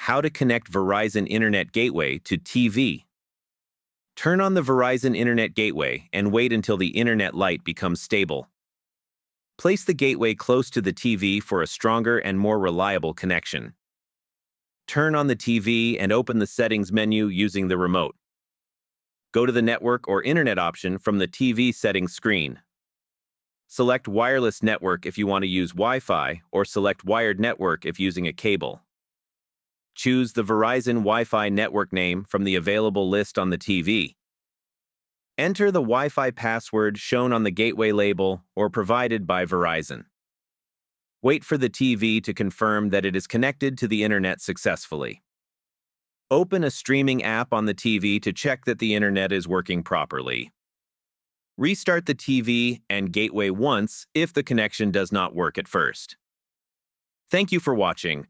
How to connect Verizon Internet Gateway to TV. Turn on the Verizon Internet Gateway and wait until the internet light becomes stable. Place the gateway close to the TV for a stronger and more reliable connection. Turn on the TV and open the settings menu using the remote. Go to the network or internet option from the TV settings screen. Select wireless network if you want to use Wi-Fi, or select wired network if using a cable. Choose the Verizon Wi-Fi network name from the available list on the TV. Enter the Wi-Fi password shown on the gateway label or provided by Verizon. Wait for the TV to confirm that it is connected to the internet successfully. Open a streaming app on the TV to check that the internet is working properly. Restart the TV and gateway once if the connection does not work at first. Thank you for watching.